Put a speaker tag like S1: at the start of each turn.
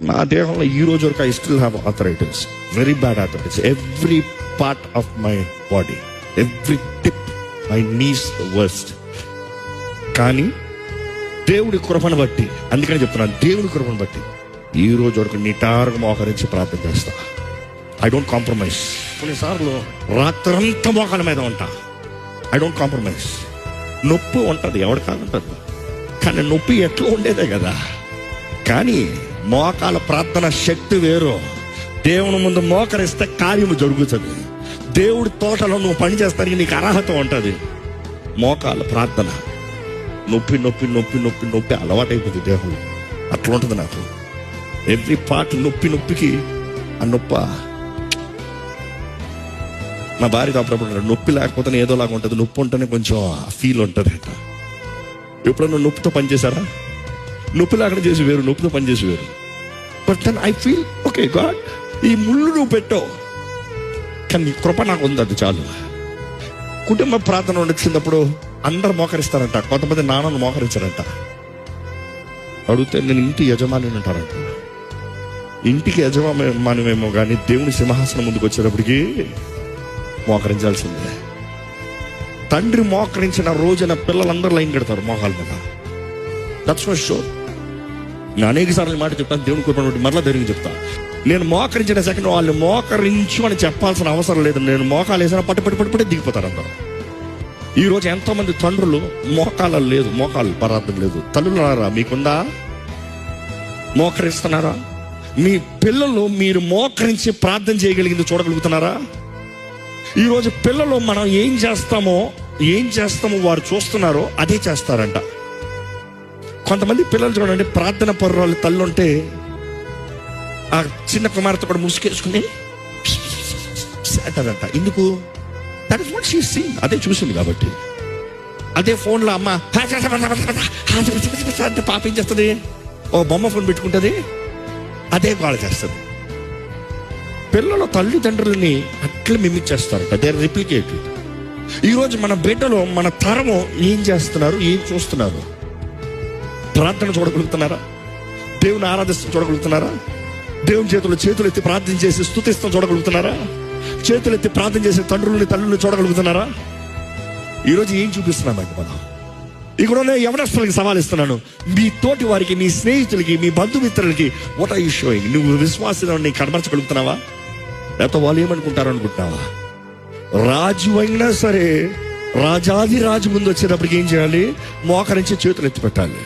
S1: నా దేహంలో ఈ రోజు వరకు I still have arthritis, very bad arthritis. Every part of my body, every tip, my knees worst. కానీ దేవుడి కృపను బట్టి, అందుకని చెప్తున్నాను, దేవుడి కృపను బట్టి ఈ రోజు వరకు నిటారుగా మోకరించి ప్రార్థన చేస్తా. I don't compromise. కొన్నిసార్లు రాత్రంతా మోకాల మీద ఉంటా. I don't compromise. నొప్పి ఉంటుంది, ఎవడు కాదంటారు, కానీ నొప్పి ఎట్లా ఉండేదే కదా. కానీ మోకాల ప్రార్థన శక్తి వేరు. దేవుని ముందు మోకరిస్తే కార్యము జరుగుతుంది. దేవుడి తోటలో నువ్వు పని చేస్తానికి నీకు అర్హత ఉంటుంది. మోకాల ప్రార్థన నొప్పి నొప్పి నొప్పి నొప్పి నొప్పి అలవాటైపోతుంది దేహంలో. అట్లా ఉంటుంది నాకు. ఎవ్రీ పార్ట్ నొప్పి నొప్పికి ఆ నొప్ప. నా భార్య అప్పుడప్పుడు నొప్పి లేకపోతే ఏదోలాగా ఉంటుంది, నొప్పి ఉంటేనే కొంచెం ఫీల్ ఉంటుంది. ఎప్పుడన్నా నొప్పితో పనిచేశారా? నొప్పి లేకుండా చేసి వేరు, నొప్పితో పనిచేసి వేరు. But then I feel okay God, ఈ ముళ్ళు నువ్వు పెట్టావు, కానీ నీ కృప నాకు ఉంది, అది చాలు. కుటుంబ ప్రార్థన వచ్చినప్పుడు అందరు మోకరిస్తారంట, కొంతమంది నాన్నను మోకరించారంట. అడిగితే నేను ఇంటి యజమాని అంటారంట. ఇంటికి యజమానేమో కానీ దేవుని సింహాసనం ముందుకు వచ్చేటప్పటికి మోకరించాల్సిందే. తండ్రి మోకరించిన రోజున పిల్లలందరూ లైన్ కడతారు మోకాల మీద. That's for sure. నేను అనేక సార్లు మాట చెప్తాను, దేవుని కృపను బట్టి మరలా దేవునికి చెప్తా. నేను మోకరించిన సెకండ్ వాళ్ళు మోకరించు అని చెప్పాల్సిన అవసరం లేదు. నేను మోకాలు వేసిన పట్టి దిగిపోతారు అందరూ. ఈ రోజు ఎంతో మంది తండ్రులు మోకాలు లేదు, మోకాలు పరార్థం లేదు. తల్లులారా మీకుందా? మోకరిస్తున్నారా? మీ పిల్లలు మీరు మోకరించి ప్రార్థన చేయగలిగింది చూడగలుగుతున్నారా? ఈరోజు పిల్లలు మనం ఏం చేస్తామో వారు చూస్తున్నారో అదే చేస్తారంట. కొంతమంది పిల్లలు చూడండి, ప్రార్థన పర్వాళ్ళు తల్లి ఉంటే ఆ చిన్న కుమార్తె కూడా ముసుకేసుకుని అంటారంట. ఎందుకు? That is what she seeing. అదే చూసింది కాబట్టి. అదే ఫోన్లో అమ్మ పాప ఏం చేస్తుంది? ఓ బొమ్మ ఫోన్ పెట్టుకుంటుంది, అదే గోల చేస్తుంది. పిల్లలు తల్లిదండ్రులని అట్లా మిమిక్ చేస్తారంట. They are replicated. ఈరోజు మన బిడ్డలు, మన తరము ఏం చేస్తున్నారు, ఏం చూస్తున్నారు? ప్రార్థన చూడగలుగుతున్నారా? దేవుని ఆరాధిస్తూ చూడగలుగుతున్నారా? దేవుని చేతులు ఎత్తి ప్రార్థన చేసి స్తుతిస్తూ చూడగలుగుతున్నారా? చేతులు ఎత్తి ప్రార్థన చేసే తండ్రులని తల్లుల్ని చూడగలుగుతున్నారా? ఈరోజు ఏం చూపిస్తున్నామండి మనం? ఇక్కడ యవనస్తులకి సవాల్ ఇస్తున్నాను. మీ తోటి వారికి, మీ స్నేహితులకి, మీ బంధుమిత్రులకి వాట్ ఆర్ యు షోయింగ్? నువ్వు విశ్వాసాన్ని కనబరచగలుగుతున్నావా? లేకపోతే వాళ్ళు ఏమనుకుంటారు అనుకుంటున్నావా? రాజు అయినా సరే రాజాది రాజు ముందు వచ్చేటప్పటికి ఏం చేయాలి? మోకరించి చేతులు ఎత్తి పెట్టాలి.